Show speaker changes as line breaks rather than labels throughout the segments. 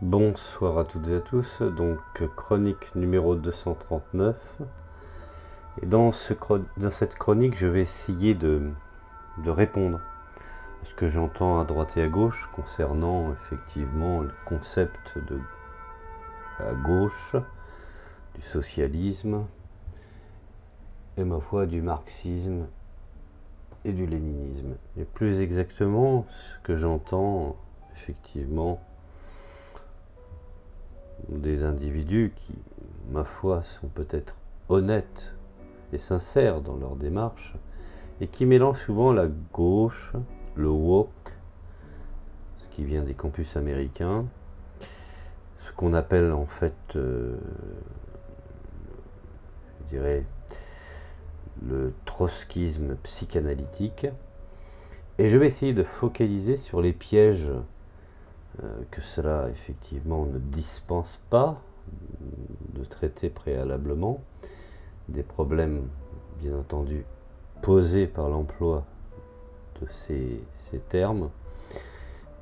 Bonsoir à toutes et à tous, donc chronique numéro 239. Et dans cette chronique, je vais essayer de répondre à ce que j'entends à droite et à gauche concernant effectivement le concept de la gauche, du socialisme et ma foi du marxisme et du léninisme. Et plus exactement, ce que j'entends effectivement des individus qui, ma foi, sont peut-être honnêtes et sincères dans leur démarche et qui mélangent souvent la gauche, le woke, ce qui vient des campus américains, ce qu'on appelle en fait, je dirais, le trotskisme psychanalytique. Et je vais essayer de focaliser sur les pièges que cela effectivement ne dispense pas de traiter préalablement, des problèmes bien entendu posés par l'emploi de ces termes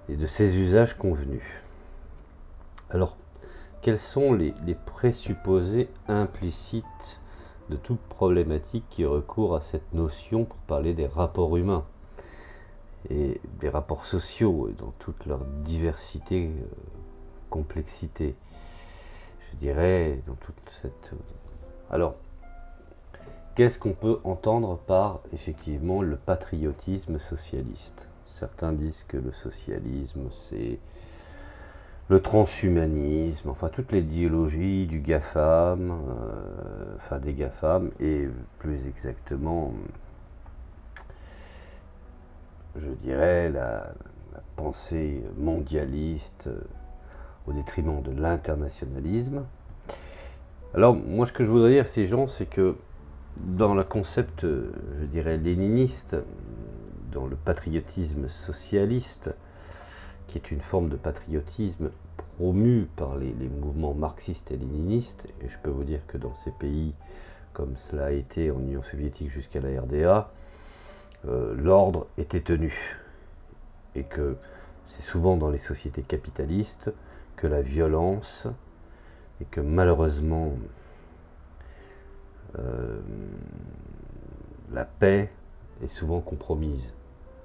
et de ces usages convenus. Alors, quels sont les présupposés implicites de toute problématique qui recourt à cette notion pour parler des rapports humains et des rapports sociaux dans toute leur diversité, complexité, je dirais, dans toute cette... Alors, qu'est-ce qu'on peut entendre par effectivement le patriotisme socialiste? Certains disent que le socialisme c'est le transhumanisme, enfin toute l'idéologie du GAFAM, enfin des GAFAM, et plus exactement, je dirais, la pensée mondialiste au détriment de l'internationalisme. Alors moi ce que je voudrais dire à ces gens, c'est que dans le concept, je dirais, léniniste, dans le patriotisme socialiste, qui est une forme de patriotisme promu par les mouvements marxistes et léninistes, et je peux vous dire que dans ces pays, comme cela a été en Union soviétique jusqu'à la RDA, l'ordre était tenu, et que c'est souvent dans les sociétés capitalistes que la violence, et que malheureusement la paix est souvent compromise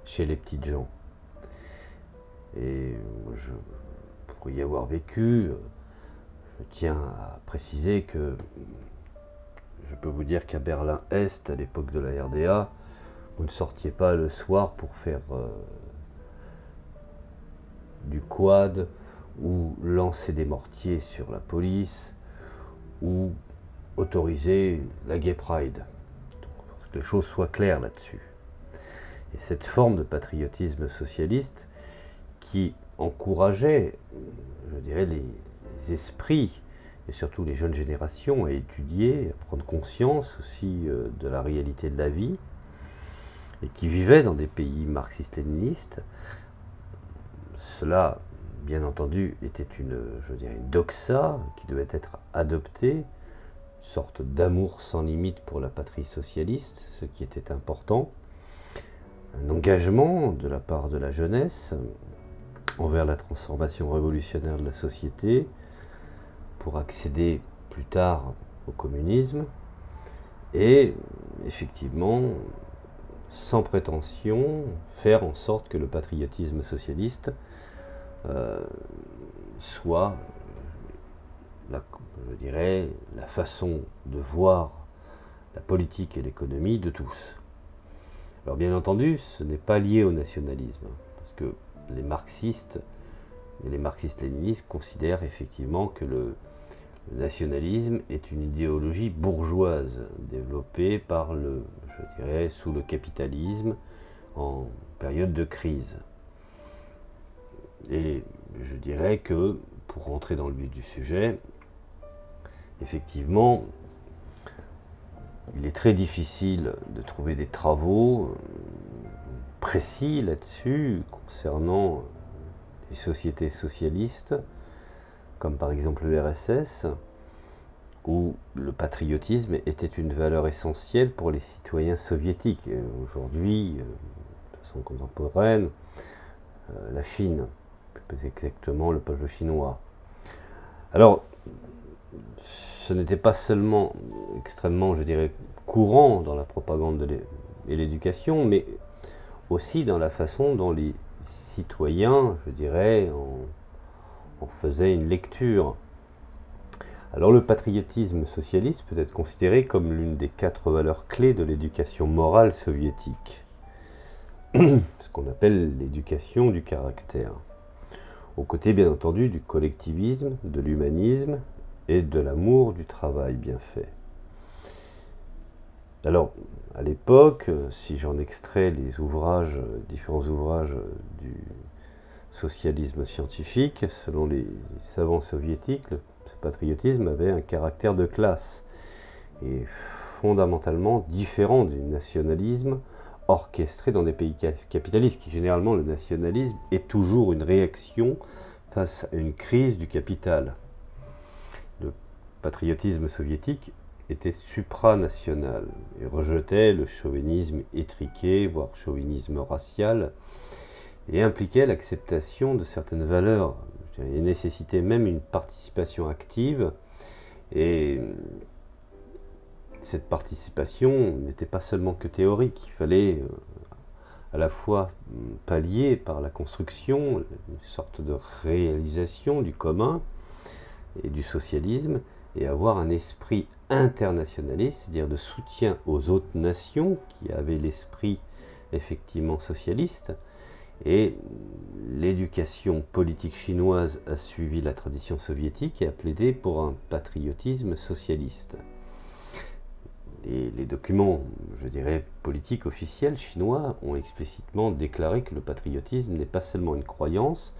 chez les petites gens. Et pour y avoir vécu, je tiens à préciser que je peux vous dire qu'à Berlin-Est, à l'époque de la RDA, vous ne sortiez pas le soir pour faire du quad ou lancer des mortiers sur la police ou autoriser la Gay Pride. Pour que les choses soient claires là-dessus. Et cette forme de patriotisme socialiste qui encourageait, je dirais, les esprits et surtout les jeunes générations à étudier, à prendre conscience aussi de la réalité de la vie, et qui vivaient dans des pays marxistes-léninistes. Cela, bien entendu, était je dirais, une doxa qui devait être adoptée, une sorte d'amour sans limite pour la patrie socialiste, ce qui était important, un engagement de la part de la jeunesse envers la transformation révolutionnaire de la société pour accéder plus tard au communisme, et effectivement, sans prétention, faire en sorte que le patriotisme socialiste soit, je dirais, la façon de voir la politique et l'économie de tous. Alors bien entendu, ce n'est pas lié au nationalisme, parce que les marxistes et les marxistes-léninistes considèrent effectivement que le nationalisme est une idéologie bourgeoise développée par je dirais, sous le capitalisme en période de crise. Et je dirais que, pour rentrer dans le vif du sujet, effectivement, il est très difficile de trouver des travaux précis là-dessus concernant les sociétés socialistes, comme par exemple le RSS, où le patriotisme était une valeur essentielle pour les citoyens soviétiques. Aujourd'hui, de façon contemporaine, la Chine, plus exactement le peuple chinois. Alors, ce n'était pas seulement extrêmement, je dirais, courant dans la propagande et l'éducation, mais aussi dans la façon dont les citoyens, je dirais, en faisaient une lecture. Alors le patriotisme socialiste peut être considéré comme l'une des 4 valeurs clés de l'éducation morale soviétique, ce qu'on appelle l'éducation du caractère, aux côtés bien entendu du collectivisme, de l'humanisme et de l'amour du travail bien fait. Alors, à l'époque, si j'en extrais les ouvrages, différents ouvrages du socialisme scientifique, selon les savants soviétiques, le patriotisme avait un caractère de classe et fondamentalement différent du nationalisme orchestré dans des pays capitalistes, qui généralement le nationalisme est toujours une réaction face à une crise du capital. Le patriotisme soviétique était supranational et rejetait le chauvinisme étriqué, voire chauvinisme racial, et impliquait l'acceptation de certaines valeurs, et nécessitait même une participation active, et cette participation n'était pas seulement que théorique, il fallait à la fois pallier par la construction, une sorte de réalisation du commun et du socialisme, et avoir un esprit internationaliste, c'est-à-dire de soutien aux autres nations qui avaient l'esprit effectivement socialiste. Et l'éducation politique chinoise a suivi la tradition soviétique et a plaidé pour un patriotisme socialiste. Et les documents, je dirais, politiques officiels chinois ont explicitement déclaré que le patriotisme n'est pas seulement une croyance,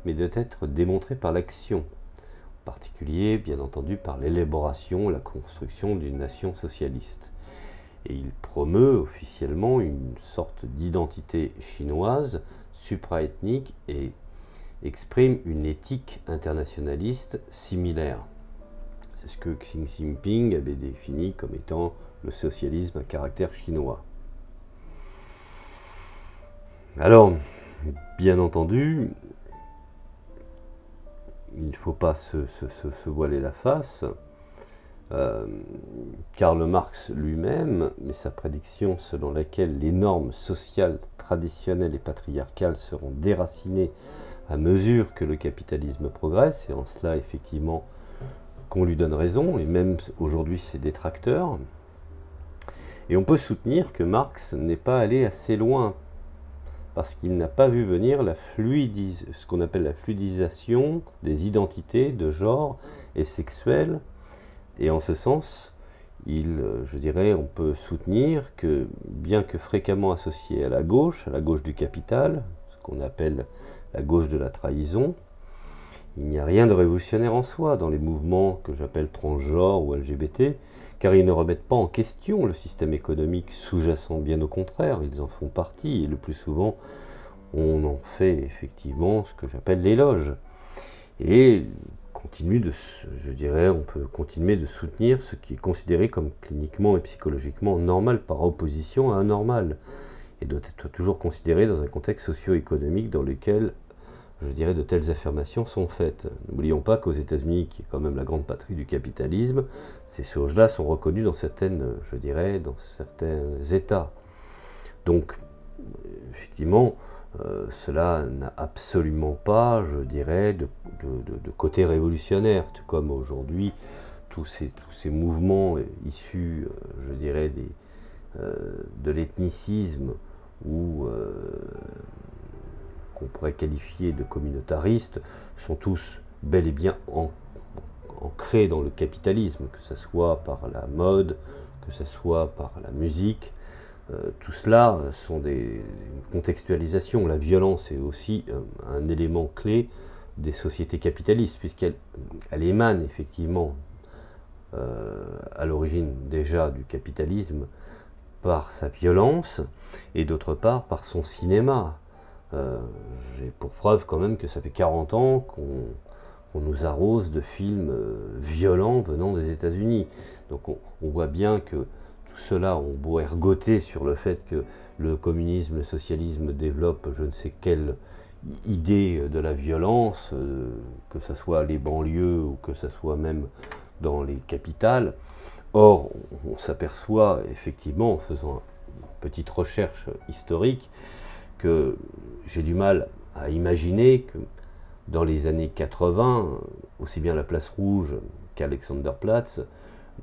mais doit être démontré par l'action, en particulier, bien entendu, par l'élaboration et la construction d'une nation socialiste. Et il promeut officiellement une sorte d'identité chinoise, supraethnique, et exprime une éthique internationaliste similaire. C'est ce que Xi Jinping avait défini comme étant le socialisme à caractère chinois. Alors, bien entendu, il ne faut pas se voiler la face. Karl Marx lui-même, mais sa prédiction selon laquelle les normes sociales traditionnelles et patriarcales seront déracinées à mesure que le capitalisme progresse, et en cela effectivement qu'on lui donne raison, et même aujourd'hui ses détracteurs. Et on peut soutenir que Marx n'est pas allé assez loin, parce qu'il n'a pas vu venir ce qu'on appelle la fluidisation des identités de genre et sexuelles. Et en ce sens, je dirais, on peut soutenir que, bien que fréquemment associé à la gauche du capital, ce qu'on appelle la gauche de la trahison, il n'y a rien de révolutionnaire en soi dans les mouvements que j'appelle transgenres ou LGBT, car ils ne remettent pas en question le système économique sous-jacent, bien au contraire, ils en font partie, et le plus souvent, on en fait effectivement ce que j'appelle l'éloge. Et on peut continuer de soutenir ce qui est considéré comme cliniquement et psychologiquement normal par opposition à anormal, et doit être toujours considéré dans un contexte socio-économique dans lequel, je dirais, de telles affirmations sont faites. N'oublions pas qu'aux États-Unis, qui est quand même la grande patrie du capitalisme, ces choses-là sont reconnues dans certains États. Donc, effectivement, cela n'a absolument pas, je dirais, de côté révolutionnaire, tout comme aujourd'hui tous ces mouvements issus, je dirais, de l'ethnicisme ou qu'on pourrait qualifier de communautaristes, sont tous bel et bien ancrés dans le capitalisme, que ce soit par la mode, que ce soit par la musique. Tout cela sont une contextualisation. La violence est aussi un élément clé des sociétés capitalistes, puisqu'elle émane effectivement à l'origine déjà du capitalisme par sa violence, et d'autre part par son cinéma. J'ai pour preuve quand même que ça fait 40 ans qu'on nous arrose de films violents venant des États-Unis. Donc on voit bien que tout cela, on beau ergoter sur le fait que le communisme, le socialisme développe je ne sais quelle idée de la violence, que ce soit les banlieues ou que ce soit même dans les capitales. Or, on s'aperçoit effectivement, en faisant une petite recherche historique, que j'ai du mal à imaginer que dans les années 80, aussi bien la Place Rouge qu'Alexanderplatz,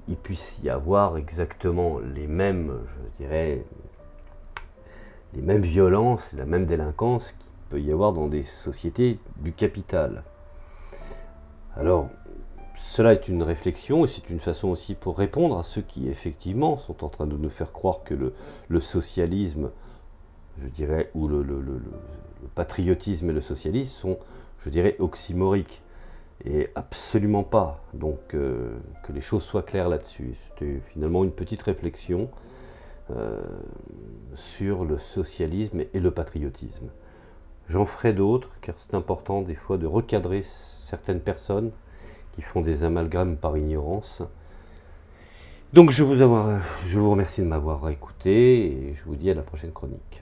il puisse y avoir exactement les mêmes, je dirais, les mêmes violences, la même délinquance qu'il peut y avoir dans des sociétés du capital. Alors, cela est une réflexion et c'est une façon aussi pour répondre à ceux qui effectivement sont en train de nous faire croire que le socialisme, je dirais, ou le patriotisme et le socialisme sont, je dirais, oxymoriques. Et absolument pas. Donc que les choses soient claires là-dessus. C'était finalement une petite réflexion sur le socialisme et le patriotisme. J'en ferai d'autres, car c'est important des fois de recadrer certaines personnes qui font des amalgames par ignorance. Donc je vous remercie de m'avoir écouté et je vous dis à la prochaine chronique.